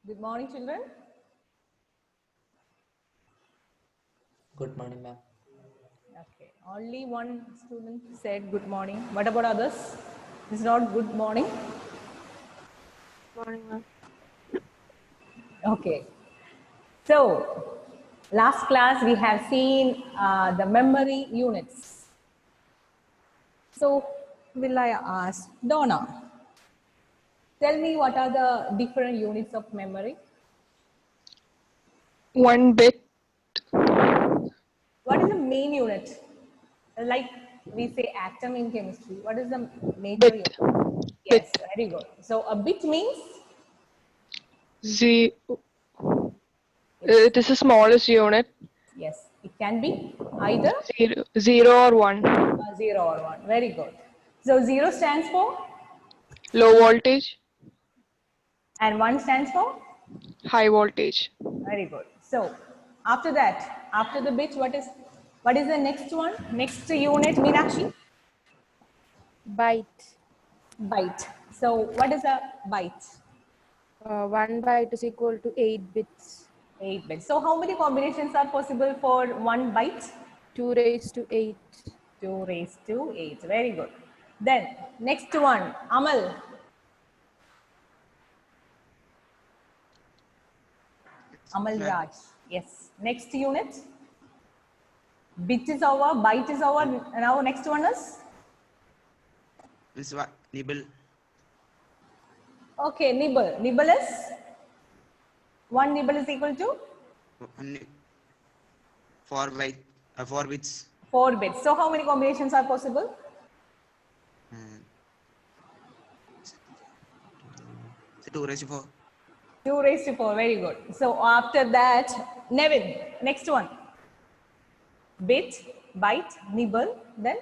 Good morning, children. Good morning, ma'am. Okay, only one student said good morning. What about others? It's not good morning. Morning, ma'am. Okay, so last class we have seen the memory units. So will I ask Donna, tell me what are the different units of memory? 1 bit, What is the main unit? Like we say atom in chemistry. What is the major bit, unit? Yes, bit, very good. So a bit means Z. It is the smallest unit. yes, it can be either Zero or 1. 0 or 1. Very good. So 0 stands for Low voltage, and 1 stands for high voltage. very good. So after that, after the bit, what is the next one? Next unit, Meenakshi? Byte. Byte. So what is a byte? 1 byte is equal to 8 bits. 8 bits. So how many combinations are possible for 1 byte? 2 raised to 8. 2 raised to 8. Very good. Then next one, Amal. Amal Raj. Yes. Next unit. Bit is over, byte is over. Now next one is? Means what? Nibble. Okay, nibble. Nibble is? 1 nibble is equal to? 4 bits. 4 bits. So how many combinations are possible? 2 raised to 4. 2 raised to 4. Very good. So after that, Nevin. Next one. Bit, byte, nibble. Then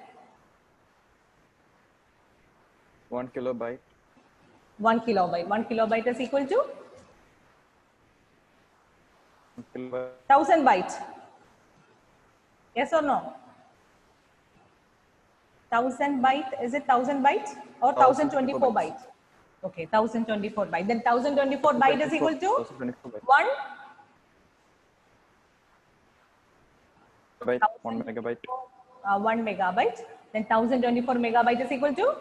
1 kilobyte. 1 kilobyte. 1 kilobyte is equal to 1 kilobyte. 1000 byte. Yes or no? 1000 byte. Is it 1000 byte or 1024 byte? Okay, 1024 byte. Then 1024 byte is equal to 1 byte, 1 megabyte. 1 megabyte. Then 1024 megabyte is equal to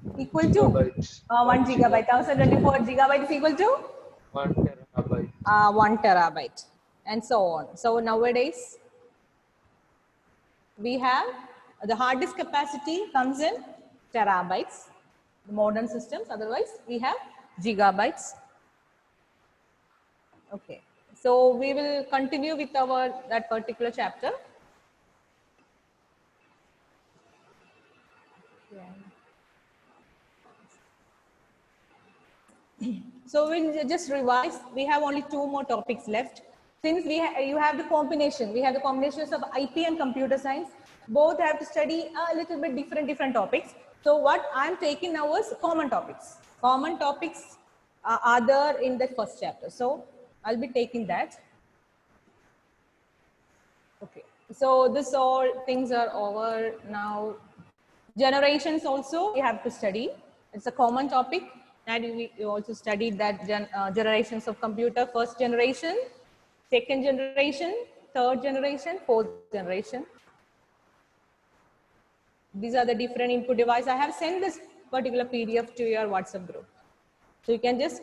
1 gigabyte. 1024 gigabyte is equal to 1 terabyte. 1 terabyte, and so on. So nowadays we have the hard disk capacity comes in terabytes, modern systems. Otherwise we have gigabytes. Okay, so we will continue with our that particular chapter. So we'll just revise. We have only 2 more topics left. Since you have the combination, we have the combinations of IP and computer science. Both have to study a little bit different topics. So what I'm taking now is common topics. Common topics are there in the first chapter. So I'll be taking that. Okay. So this all things are over now. Generations also we have to study. It's a common topic. And we also studied that generations of computer, first generation, second generation, third generation, fourth generation. These are the different input devices. I have sent this particular PDF to your WhatsApp group. So you can just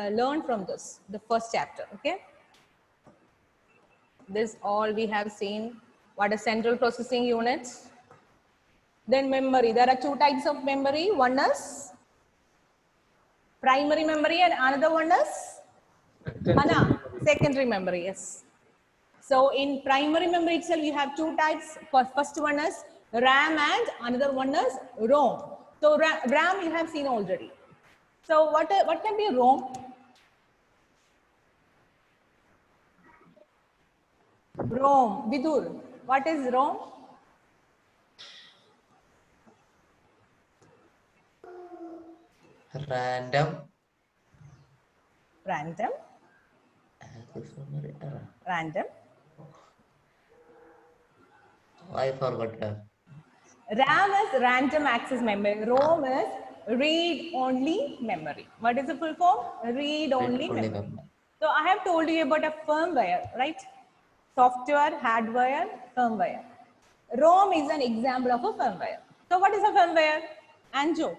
learn from this, the first chapter, okay? This all we have seen. What are central processing units? Then memory. There are 2 types of memory. One is primary memory and another one is secondary memory. Yes. So in primary memory itself, you have 2 types. First one is RAM and another one is ROM. So RAM you have seen already. So what can be ROM? ROM. Vidur, what is ROM? Random. Random. Random. I forgot that. RAM is random access memory. ROM is read-only memory. What is the full form? Read-only Read-only memory. memory. So I have told you about a firmware, right? Software, hardware, firmware. ROM is an example of a firmware. So what is a firmware? Anjo.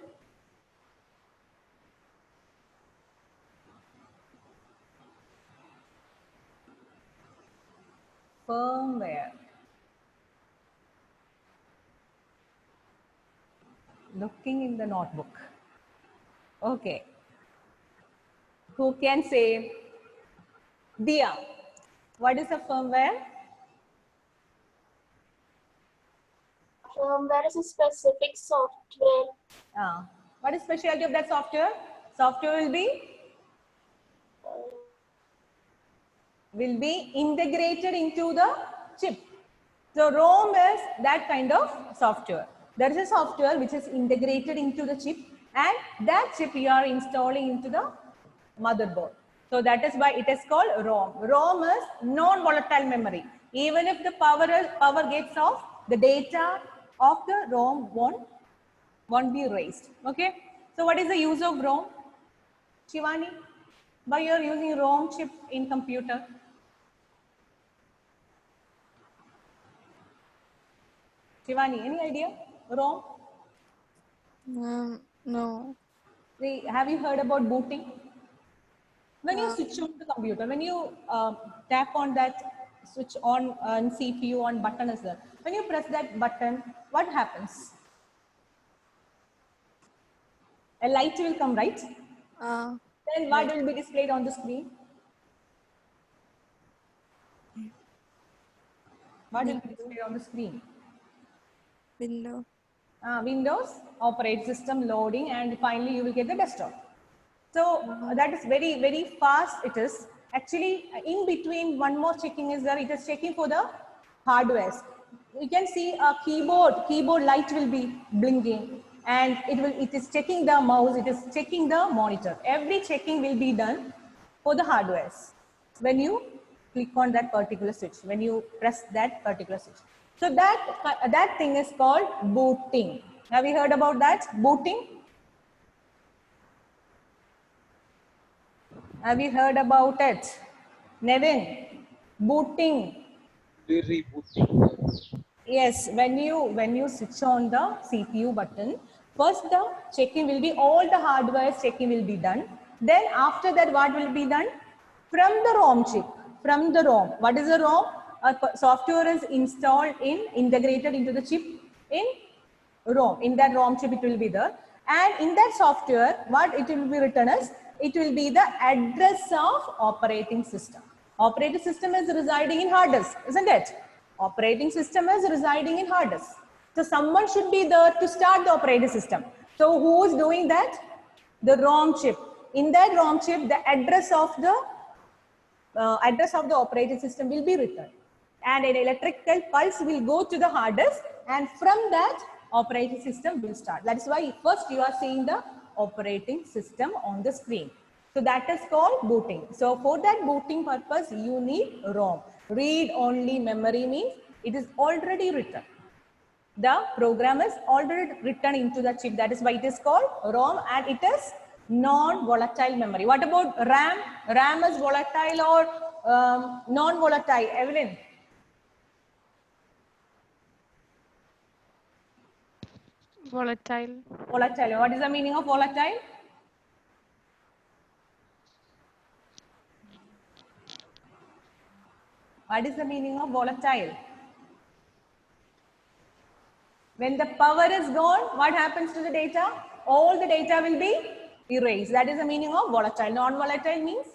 Firmware. Looking in the notebook. Okay. Who can say? Dia. What is a firmware? Firmware is a specific software. What is specialty of that software? Software will be integrated into the chip. So ROM is that kind of software. There is a software which is integrated into the chip, and that chip you are installing into the motherboard. So that is why it is called ROM. ROM is non-volatile memory. Even if the power gets off, the data of the ROM won't be erased. Okay. So what is the use of ROM? Shivani, why you are using ROM chip in computer? Shivani, any idea? ROM? No. Have you heard about booting? When you switch on the computer, when you tap on that switch on CPU on button as well, when you press that button, what happens? A light will come, right? Then what will be displayed on the screen? What will be displayed on the screen? Window. Windows, operating system, loading, and finally you will get the desktop. So that is very, very fast it is. Actually, in between one more checking is there, it is checking for the hardware. You can see a keyboard light will be blinking, and it is checking the mouse, it is checking the monitor. Every checking will be done for the hardware when you click on that particular switch, when you press that particular switch. So that thing is called booting. Have you heard about that? Booting? Have you heard about it? Nevin, booting. Yes, when you switch on the CPU button, first the checking will be, all the hardware checking will be done. Then after that, what will be done? From the ROM chip, from the ROM. What is a ROM? A software is installed integrated into the chip in ROM. In that ROM chip, it will be there. And in that software, what it will be written as? It will be the address of operating system. Operating system is residing in hard disk, isn't it? Operating system is residing in hard disk. So someone should be there to start the operating system. So who is doing that? The ROM chip. In that ROM chip, the address of the operating system will be written, and an electrical pulse will go to the hard disk, and from that operating system will start. That is why first you are seeing the operating system on the screen. So that is called booting. So for that booting purpose, you need ROM. Read only memory means it is already written. The program is already written into the chip. That is why it is called ROM, and it is non-volatile memory. What about RAM? RAM is volatile or non-volatile? Evelyn? Volatile. Volatile. What is the meaning of volatile? What is the meaning of volatile? When the power is gone, what happens to the data? All the data will be erased. That is the meaning of volatile. Non-volatile means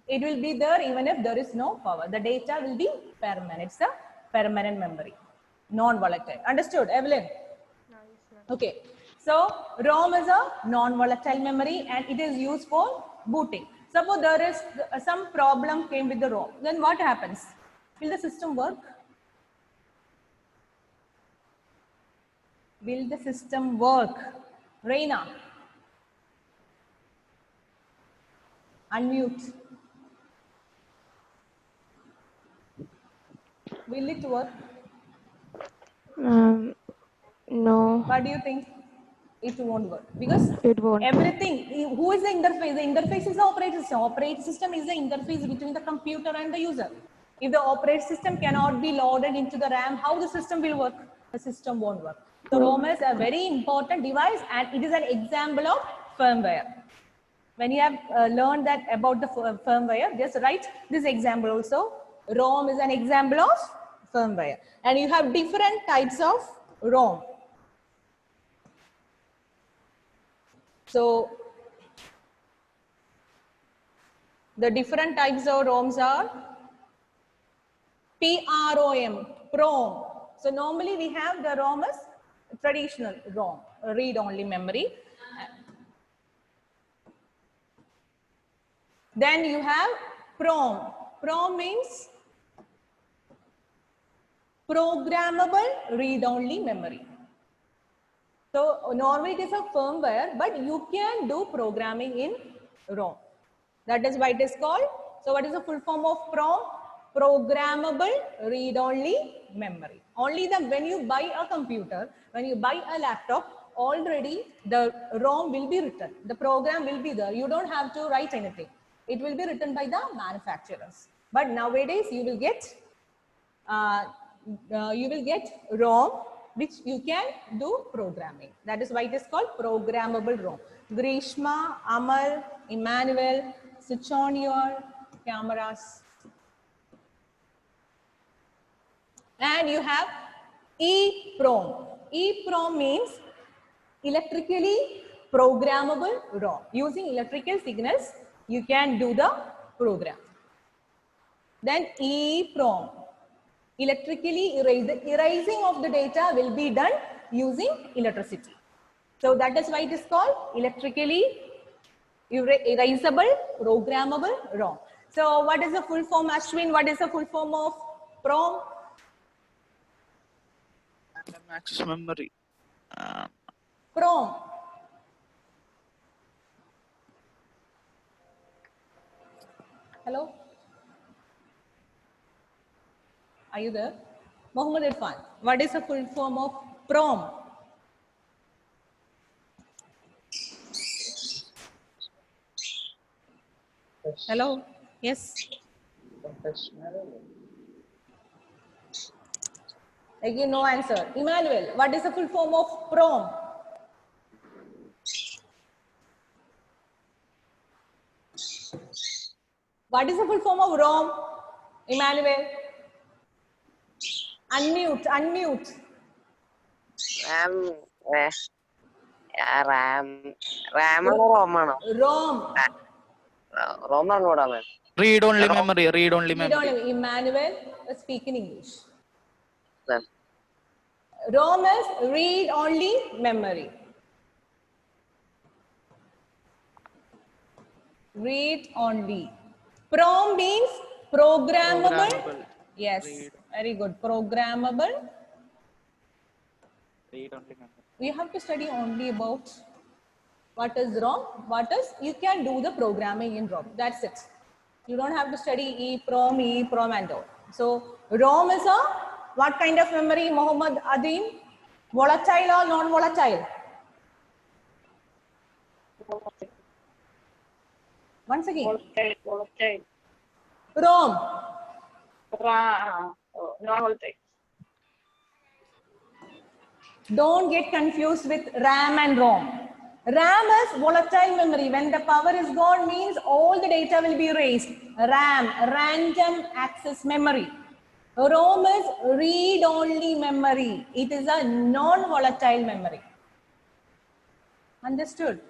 it will be there even if there is no power. The data will be permanent. It's a permanent memory. Non-volatile. Understood, Evelyn? Okay. So ROM is a non-volatile memory, and it is used for booting. Suppose there is some problem came with the ROM. Then what happens? Will the system work? Will the system work? Reina, unmute. Will it work? No. What do you think? It won't work because It won't. everything, who is the interface? The interface is the operating system. Operating system is the interface between the computer and the user. If the operating system cannot be loaded into the RAM, how the system will work? The system won't work. So ROM is a very important device and it is an example of firmware. When you have learned that about the firmware, just write this example also. ROM is an example of firmware. And you have different types of ROM. So the different types of ROMs are PROM, PROM. So normally we have the ROM as traditional ROM, read-only memory. Then you have PROM. PROM means programmable read-only memory. So normally it is a firmware, but you can do programming in ROM. That is why it is called. So what is the full form of PROM? Programmable read-only memory. Only when you buy a computer, when you buy a laptop, already the ROM will be written. The program will be there. You don't have to write anything. It will be written by the manufacturers. But nowadays you will get ROM, which you can do programming. That is why it is called programmable ROM. Grishma, Amal, Emmanuel, switch on your cameras. And you have EEPROM. EEPROM means electrically programmable ROM. Using electrical signals, you can do the program. Then EEPROM. Electrically erasing of the data will be done using electricity. So that is why it is called electrically erasable programmable ROM. So what is the full form, Ashwin? What is the full form of PROM? Random access memory. PROM. Hello? Are you there? Mohammed Irfan, what is the full form of PROM? Hello? Yes? Again, no answer. Emmanuel, what is the full form of PROM? What is the full form of ROM? Emmanuel? Unmute, unmute. ROM. Read only memory. Read only memory. Emmanuel, speak in English. ROM is read only memory. Read only. PROM means programmable. Yes, very good. Programmable. Read only memory. We have to study only about what is ROM, what is, you can do the programming in ROM. That's it. You don't have to study EEPROM and all. So ROM is a, what kind of memory, Mohammed Adin? Volatile or non-volatile? Once again. Volatile. ROM. Non-volatile. Don't get confused with RAM and ROM. RAM is volatile memory. When the power is gone means all the data will be erased. RAM, random access memory. ROM is read-only memory. It is a non-volatile memory. Understood?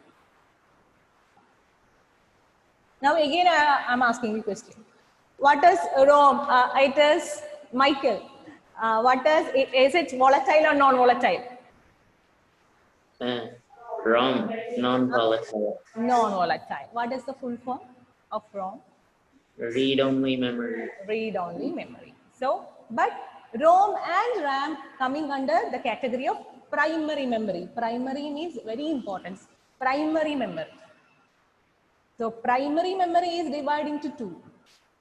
Now again I am asking you a question. What is ROM? It is Michael. What is it volatile or non-volatile? ROM, non-volatile. Non-volatile. What is the full form of ROM? Read-only memory. Read-only memory. So, but ROM and RAM coming under the category of primary memory. Primary means very important. Primary memory. So, primary memory is divided into two.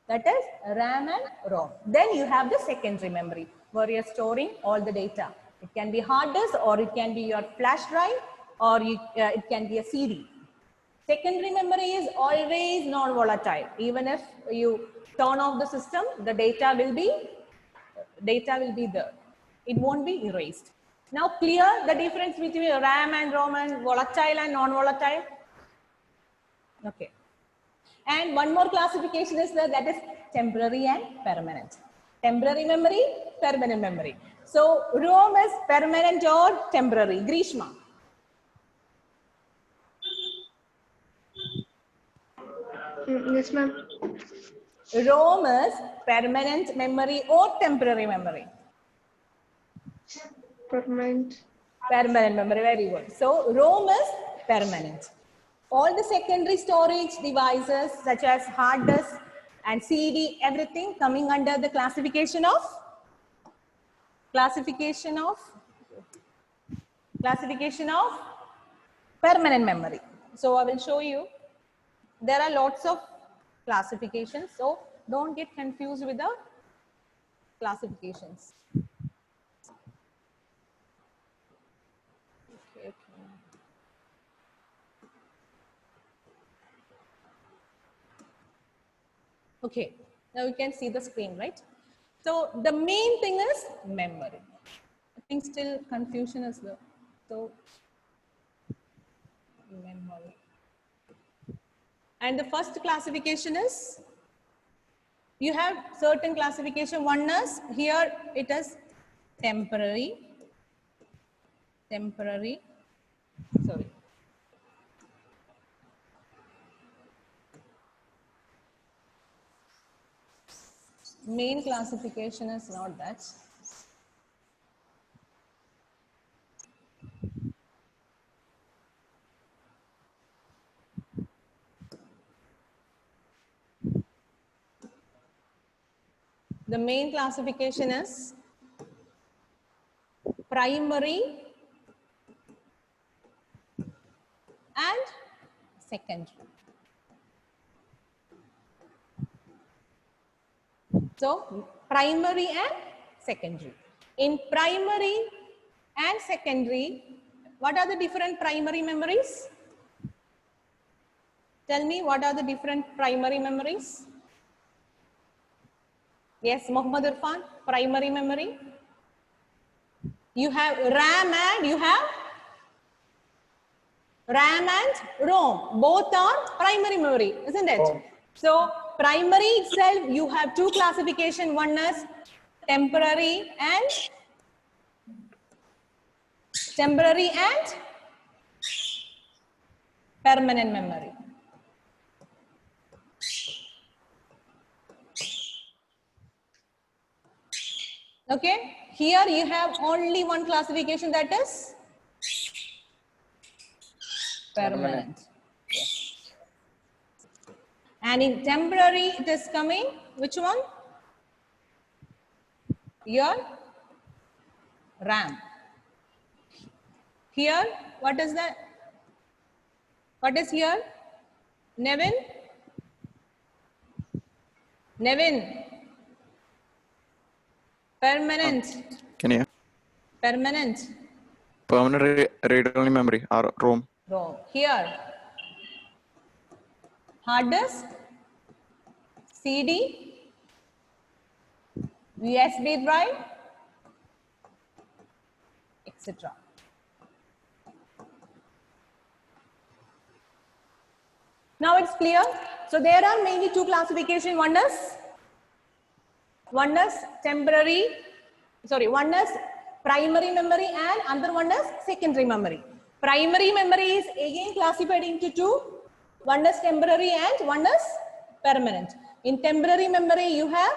That is RAM and ROM. Then you have the secondary memory where you are storing all the data. It can be hard disk or it can be your flash drive or it can be a CD. Secondary memory is always non-volatile. Even if you turn off the system, the data will be there. It won't be erased. Now clear the difference between RAM and ROM and volatile and non-volatile? Okay. And one more classification is that is temporary and permanent. Temporary memory, permanent memory. So ROM is permanent or temporary? Grishma. Yes, ma'am. ROM is permanent memory or temporary memory? Permanent. Permanent memory, very good. So ROM is permanent. All the secondary storage devices such as hard disk and CD, everything coming under the classification of permanent memory. So I will show you. There are lots of classifications, so don't get confused with the classifications. Okay, now you can see the screen, right? So the main thing is memory. I think still confusion is there. So memory. And the first classification is, you have certain classification. One is, here it is temporary, sorry. Main classification is not that. The main classification is primary and secondary. So primary and secondary. In primary and secondary, what are the different primary memories? Tell me, what are the different primary memories? Yes, Muhammad Irfan, primary memory. You have RAM and ROM. Both are primary memory, isn't it? Oh. So primary itself, you have two classifications. One is temporary and permanent memory. Okay, here you have only one classification, that is permanent. Yes. And in temporary, it is coming, which one? Your RAM. Here, what is that? What is here? Nevin? Permanent. Can you? Permanent. Permanent read-only memory or ROM. ROM. Here, hard disk, CD, USB drive, etc. Now it's clear. So there are mainly two classifications. One is primary memory and another one is secondary memory. Primary memory is again classified into two. One is temporary and one is permanent. In temporary memory you have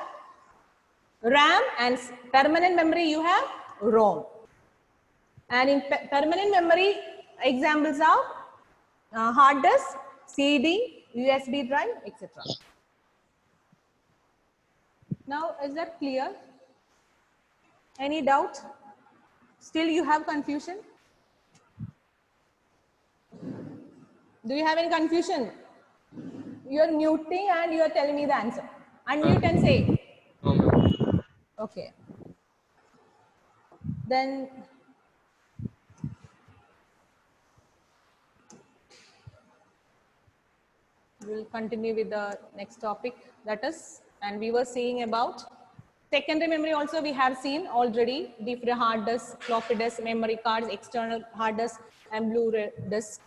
RAM and permanent memory you have ROM. And in permanent memory, examples are hard disk, CD, USB drive, etc. Now, is that clear? Any doubt? Still you have confusion? Do you have any confusion? You are muting and you are telling me the answer. Unmute and say. Okay. Then we'll continue with the next topic, that is, and we were seeing about secondary memory. Also we have seen already different hard disk, floppy disk, memory cards, external hard disk and Blu-ray disk.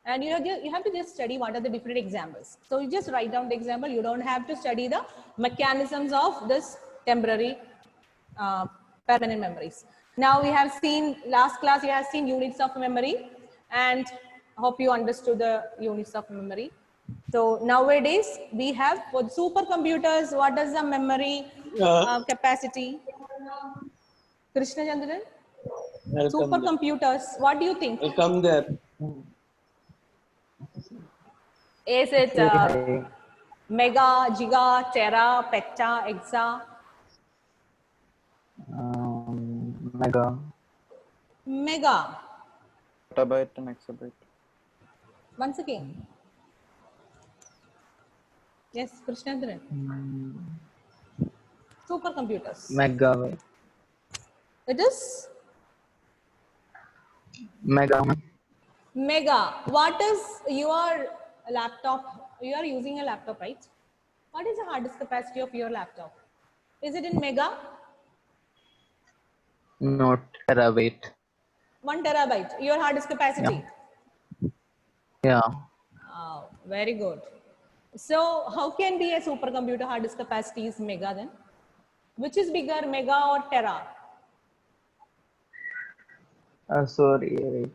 And you have to just study what are the different examples. So you just write down the example. You don't have to study the mechanisms of this temporary permanent memories. Now we have seen, last class you have seen units of memory, and hope you understood the units of memory. So nowadays we have for supercomputers, what is the memory capacity? Krishna Chandran? Supercomputers, what do you think? Welcome there. Is it mega, giga, tera, peta, exa? Mega. Mega. Petabyte and exabyte. Once again. Yes, Krishnandran. Supercomputers. Megabyte. It is Mega. mega. What is your laptop? You are using a laptop, right? What is the hard disk capacity of your laptop? Is it in mega? Not terabyte. 1 terabyte. Your hard disk capacity. Yeah. Oh, very good. So how can be a supercomputer hard disk capacity is mega then? Which is bigger, mega or tera? Sorry.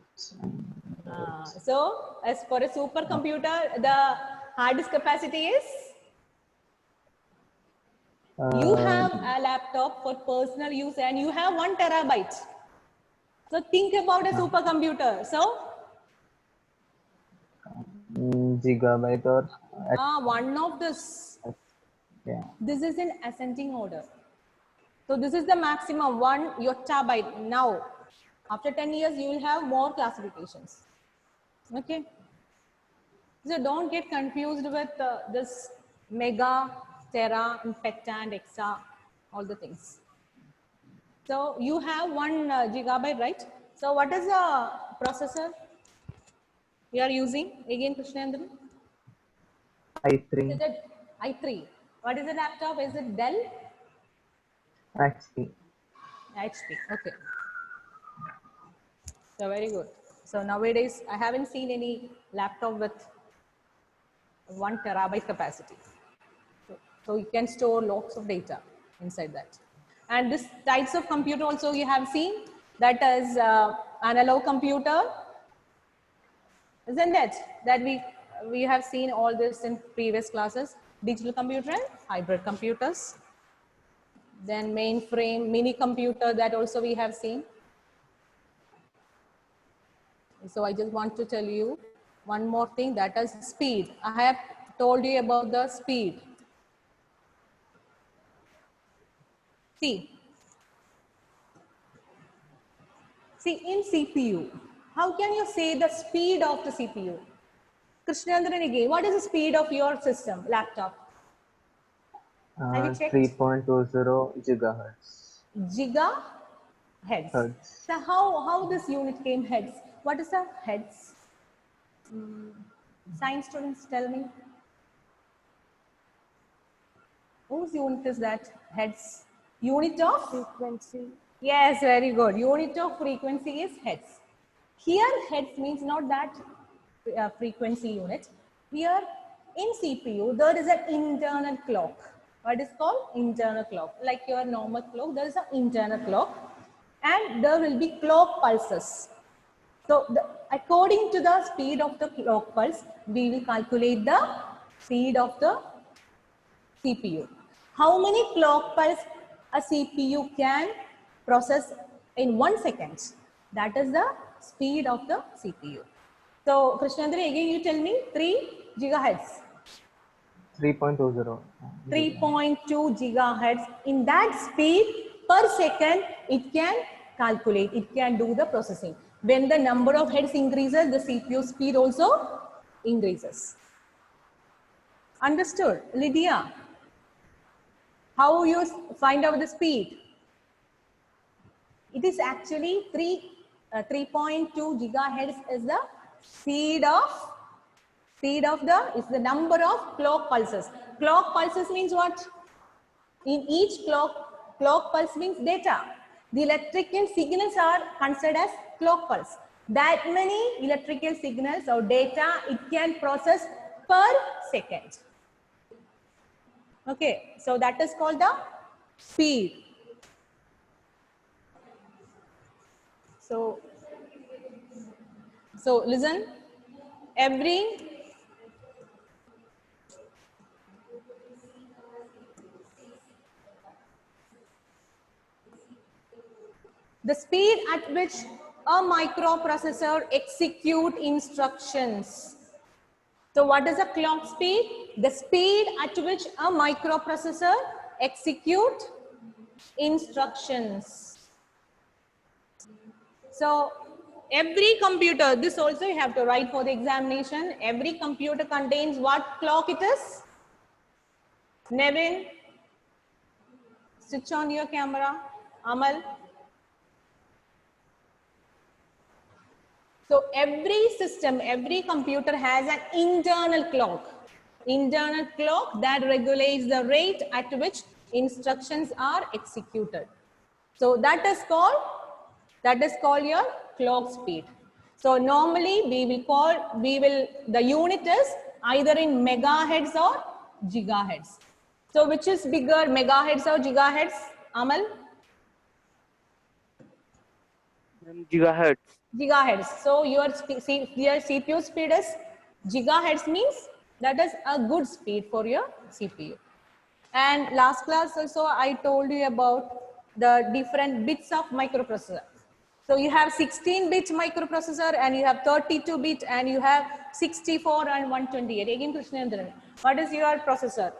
So as for a supercomputer, the hard disk capacity is? You have a laptop for personal use and you have 1 terabyte. So think about a supercomputer. So Gigabyte or one of this. yeah. This is in ascending order. So this is the maximum 1 yottabyte. Now, after 10 years, you will have more classifications. Okay. So don't get confused with this mega, tera, and peta, and exa, all the things. So you have 1 gigabyte, right? So what is the processor you are using? Again, Krishnendra? i3. Is it i3? What is the laptop? Is it Dell? HP. HP. Okay. So very good. So nowadays, I haven't seen any laptop with 1 terabyte capacity. So you can store lots of data inside that. And this types of computer also you have seen, that is analog computer, isn't it? That we have seen all this in previous classes. Digital computer and hybrid computers. Then mainframe, mini computer, that also we have seen. So I just want to tell you one more thing, that is speed. I have told you about the speed. See in CPU, how can you say the speed of the CPU? Krishnandran again, what is the speed of your system, laptop? Have you checked? 3.20 gigahertz. Gigahertz. Hertz. So how this unit came heads? What is the heads? Science students, tell me. Whose unit is that? Heads. Unit of Frequency. Yes, very good. Unit of frequency is hertz. Here, hertz means not that frequency unit. Here, in CPU, there is an internal clock. What is called? Internal clock. Like your normal clock, there is an internal clock. And there will be clock pulses. So, according to the speed of the clock pulse, we will calculate the speed of the CPU. How many clock pulse a CPU can process in 1 second? That is the speed of the CPU. So, Krishnandra, again you tell me 3 gigahertz. 3.20. 3.2 gigahertz. In that speed per second, it can calculate, it can do the processing. When the number of heads increases, the CPU speed also increases. Understood? Lydia, how you find out the speed? It is actually 3.2 gigahertz is the speed of Speed of the is the number of clock pulses. Clock pulses means what? In each clock pulse means data. The electrical signals are considered as clock pulse. That many electrical signals or data it can process per second. Okay, so that is called the speed. So listen, the speed at which a microprocessor execute instructions. So what is the clock speed? The speed at which a microprocessor execute instructions. So every computer, this also you have to write for the examination. Every computer contains what clock it is? Nevin, switch on your camera. Amal. So every system, every computer has an internal clock that regulates the rate at which instructions are executed. So that is called your clock speed. So normally the unit is either in megahertz or gigahertz. So which is bigger, megahertz or gigahertz, Amal? Gigahertz. Gigahertz. So your CPU speed is gigahertz, means that is a good speed for your CPU. And last class also I told you about the different bits of microprocessor. So you have 16-bit microprocessor and you have 32-bit and you have 64 and 128. Again, Krishnendran, what is your processor?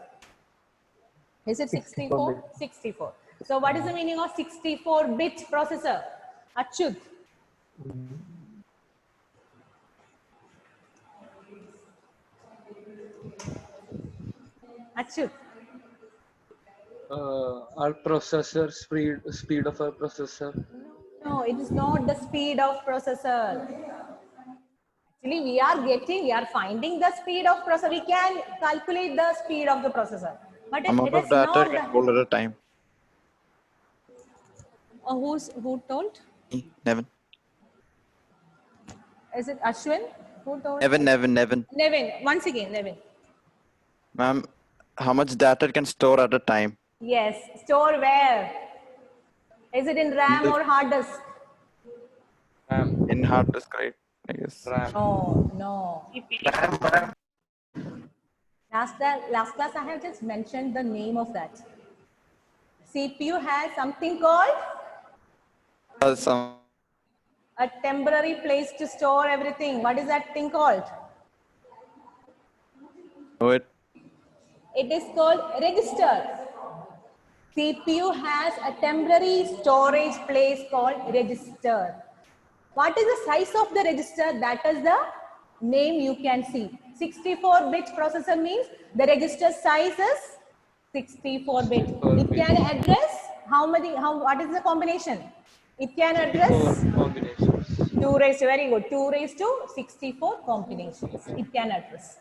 Is it 64? 64. So what is the meaning of 64-bit processor? Achyut. Achyut. Our processor speed of our processor. No, it is not the speed of processor. Actually, we are finding the speed of processor. We can calculate the speed of the processor, but Amount it of is data not can hold at a time. Who told? Me, Nevin. Is it Ashwin? Who told? Nevin. Nevin. Once again, Nevin. Ma'am, how much data it can store at a time? Yes. Store where? Is it in RAM or hard disk? In hard disk, right? I guess. No. Last class I have just mentioned the name of that. CPU has something called a temporary place to store everything. What is that thing called? It is called register. CPU has a temporary storage place called register. What is the size of the register? That is the name you can see. 64-bit processor means the register size is 64-bit. It can address what is the combination? It can address 2 raised to, very good, 2 raised to 64 combinations. It can address.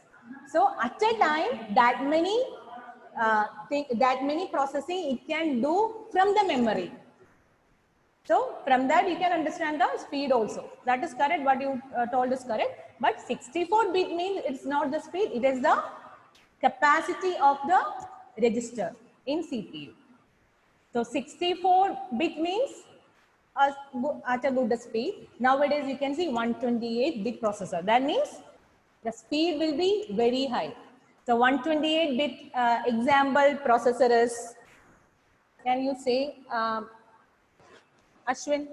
So at a time, that many processing it can do from the memory. So from that you can understand the speed also. That is correct, what you told is correct. But 64-bit means it's not the speed, it is the capacity of the register in CPU. So 64-bit means at a good speed. Nowadays you can see 128-bit processor. That means the speed will be very high. So 128-bit example processor is, can you say, Ashwin?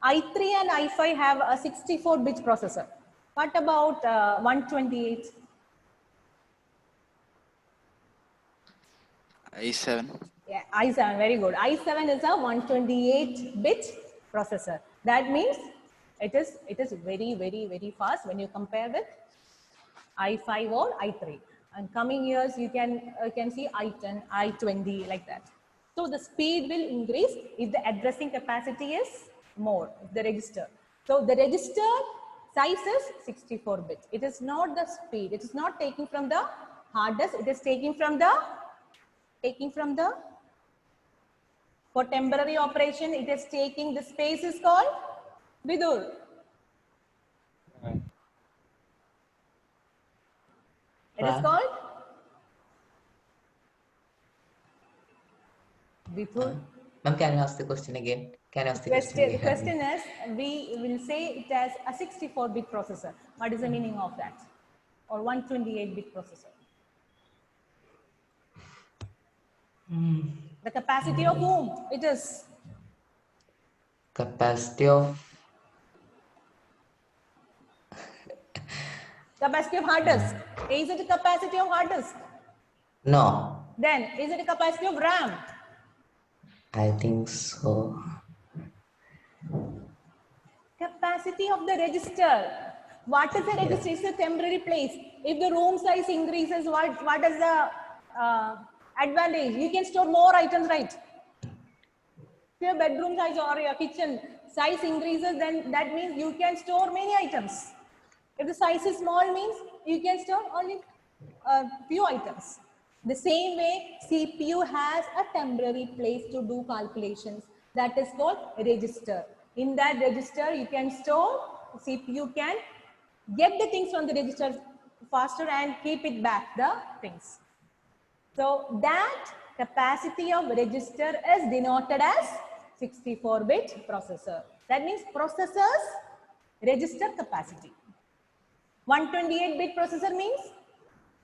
i3 and i5 have a 64-bit processor. What about 128? i7. Yeah, i7, very good. i7 is a 128-bit processor. That means it is very, very, very fast when you compare with i5 or i3. And coming years you can see i10, i20 like that. So the speed will increase if the addressing capacity is more, the register. So the register Size is 64 bit. It is not the speed. It is not taking from the hard disk. It is taking from the for temporary operation. It is taking the space is called Vidur. It is called Vidur. Ma'am, can you ask the question again? Can you ask the question The again? question is, we will say it as a 64-bit processor. What is the meaning of that? Or 128-bit processor? The capacity of whom it is? Capacity of Capacity of hard disk. Is it a capacity of hard disk? no. Then, is it a capacity of RAM? I think so. Capacity of the register. What is the register? It's a temporary place. If the room size increases, what is the advantage? You can store more items, right? If your bedroom size or your kitchen size increases, then that means you can store many items. If the size is small, means you can store only few items. The same way, CPU has a temporary place to do calculations. That is called register. In that register, you can store, CPU can get the things from the register faster and keep it back the things. So that capacity of register is denoted as 64-bit processor. That means processor's register capacity. 128-bit processor means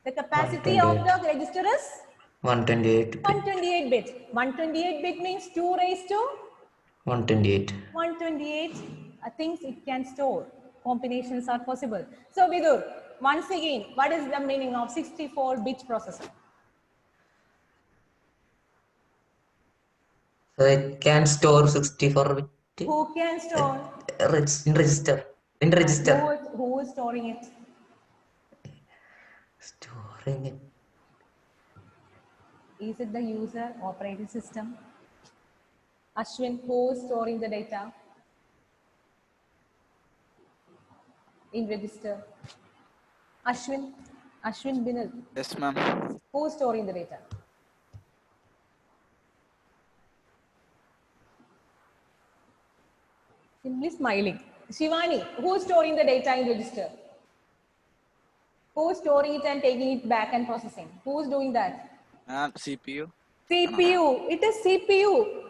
the capacity of the register is 128. 128-bit. 128-bit means 2 raised to 128. 128 things it can store. Combinations are possible. So Vidur, once again, what is the meaning of 64-bit processor? So it can store 64 bit. Who can store? In register. In register. Who is storing it? Storing it. Is it the user operating system? Ashwin, who is storing the data in register? Ashwin Binal. Yes, ma'am. Who is storing the data? Simply smiling. Shivani, who is storing the data in register? Who is storing it and taking it back and processing? Who is doing that? CPU. CPU. It is CPU.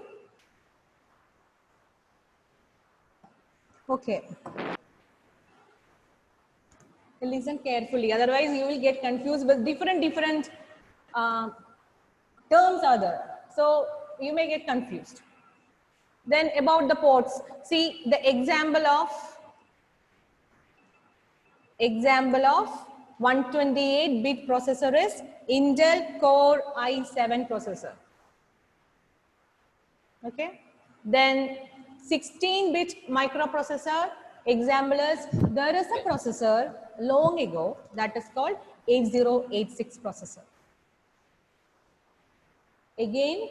Okay. Listen carefully. Otherwise, you will get confused with different terms are there. So you may get confused. Then about the ports. See the example of 128-bit processor is Intel Core i7 processor. Okay. Then 16-bit microprocessor example is there is a processor long ago that is called 8086 processor. Again,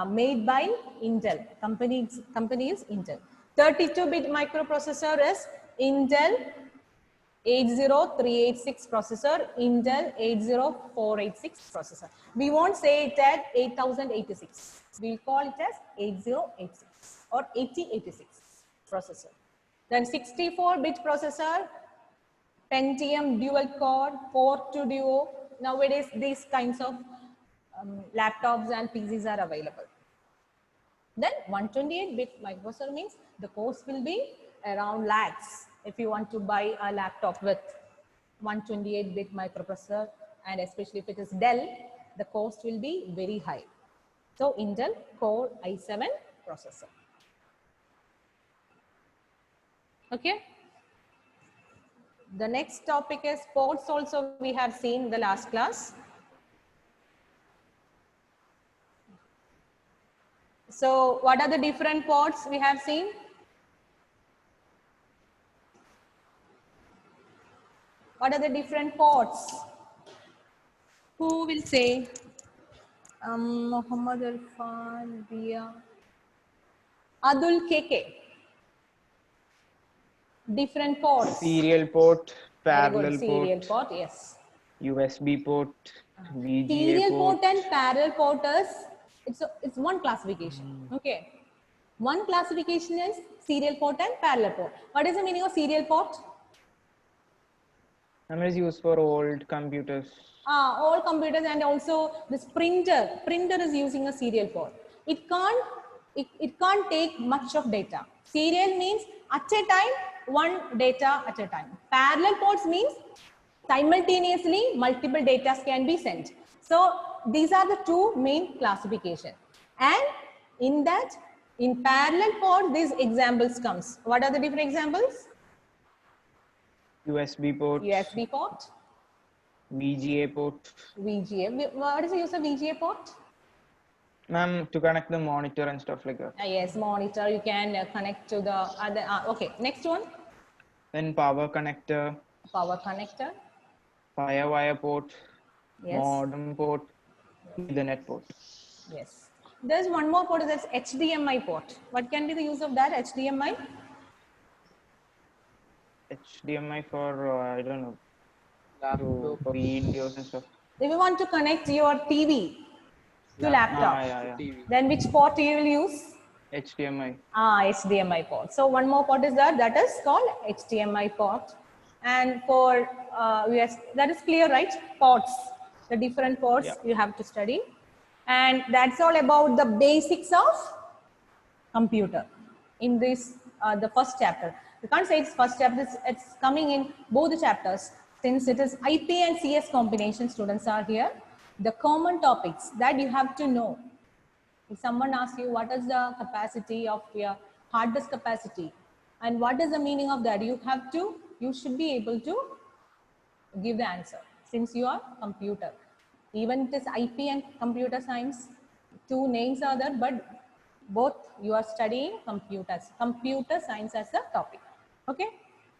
made by Intel. Company is Intel. 32-bit microprocessor is Intel 80386 processor, Intel 80486 processor. We won't say it as 8086. We'll call it as 8086 or 8086 processor. Then 64-bit processor, Pentium dual core, 4 duo. Nowadays, these kinds of laptops and PCs are available. Then 128-bit microprocessor means the cost will be around lakhs if you want to buy a laptop with 128-bit microprocessor, and especially if it is Dell, the cost will be very high. So Intel Core i7 processor. Okay. The next topic is ports. Also we have seen in the last class. So what are the different ports we have seen? What are the different ports? Who will say? Muhammad Irfan, Dia, Adul KK. Different ports. Serial port, Very good. parallel Serial port, port, yes. USB port, VGA Serial port. port and parallel port is, it's one classification. Okay. One classification is serial port and parallel port. What is the meaning of serial port? Memory is used for old computers. All computers, and also this printer is using a serial port. It can't take much of data. Serial means at a time, one data at a time. Parallel ports means simultaneously multiple data can be sent. So these are the two main classification. And in parallel port, these examples comes. What are the different examples? USB port, USB port, VGA port. VGA. What is the use of VGA port? Ma'am, to connect the monitor and stuff like that. Yes, monitor. You can connect to the other. Okay, next one. Then power connector, Power connector. Firewire port, Yes. modem port, Ethernet port. Yes. There's one more port, that's HDMI port. What can be the use of that HDMI? HDMI for I don't know, to videos and stuff. If you want to connect your TV to laptop, Yeah. then which port you will use? HDMI. HDMI port. So one more port is that is called HDMI port. And for US, that is clear, right? Ports, the different ports you have to study. And that's all about the basics of computer in this, the first chapter. You can't say it's first chapter, it's coming in both the chapters. Since it is IP and CS combination, students are here. The common topics that you have to know. If someone asks you what is the capacity of your hard disk capacity and what is the meaning of that, you should be able to give the answer since you are computer. Even it is IP and computer science, two names are there, but both you are studying computer science as a topic. Okay,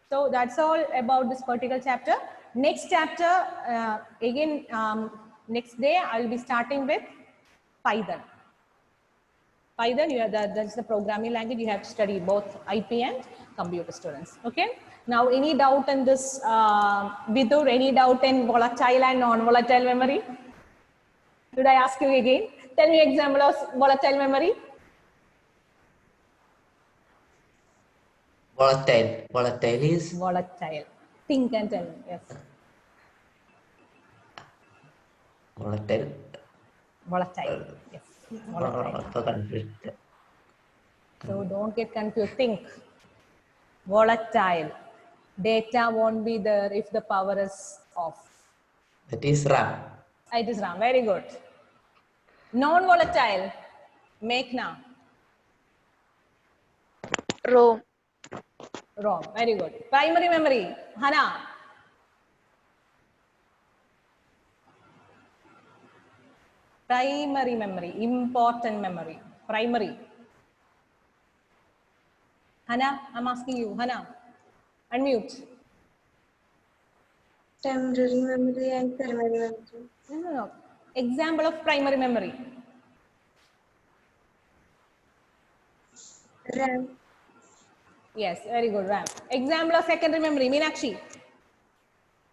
so that's all about this particular chapter. Next chapter, next day I will be starting with Python. Python, that's the programming language. You have to study both IP and computer students. Okay. Now, any doubt in this, Vidur, any doubt in volatile and non-volatile memory? Should I ask you again? Tell me example of volatile memory. Volatile is? Volatile. Think and tell me, yes. Volatile. Yes. Volatile. So don't get confused. Think. Volatile. Data won't be there if the power is off. That is RAM. It is RAM. Very good. Non-volatile. Meghna. ROM. ROM. Very good. Primary memory. Hana. Primary memory. Important memory. Primary. Hana, I'm asking you. Hana. Unmute. Temporary memory and primary memory. No. Example of primary memory. RAM. Yes, very good, RAM. Example of secondary memory, Meenakshi.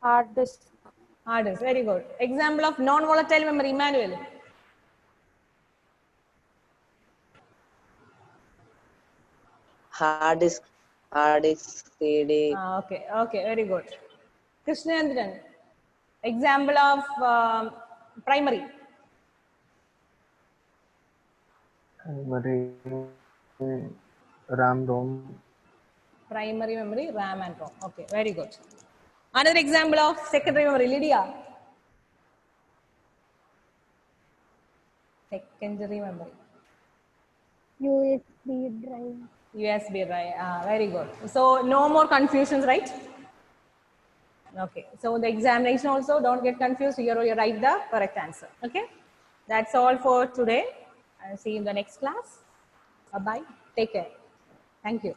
Hard disk. Hard disk, very good. Example of non-volatile memory, Emmanuel. Hard disk, CD. Okay, very good. Krishnendran. Example of primary. Primary, RAM, ROM. Primary memory, RAM and ROM. Okay, very good. Another example of secondary memory, Lydia. Secondary memory. USB drive. USB drive. Very good. So no more confusions, right? Okay. So the examination also, don't get confused. Here you write the correct answer. Okay. That's all for today. I'll see you in the next class. Bye-bye. Take care. Thank you.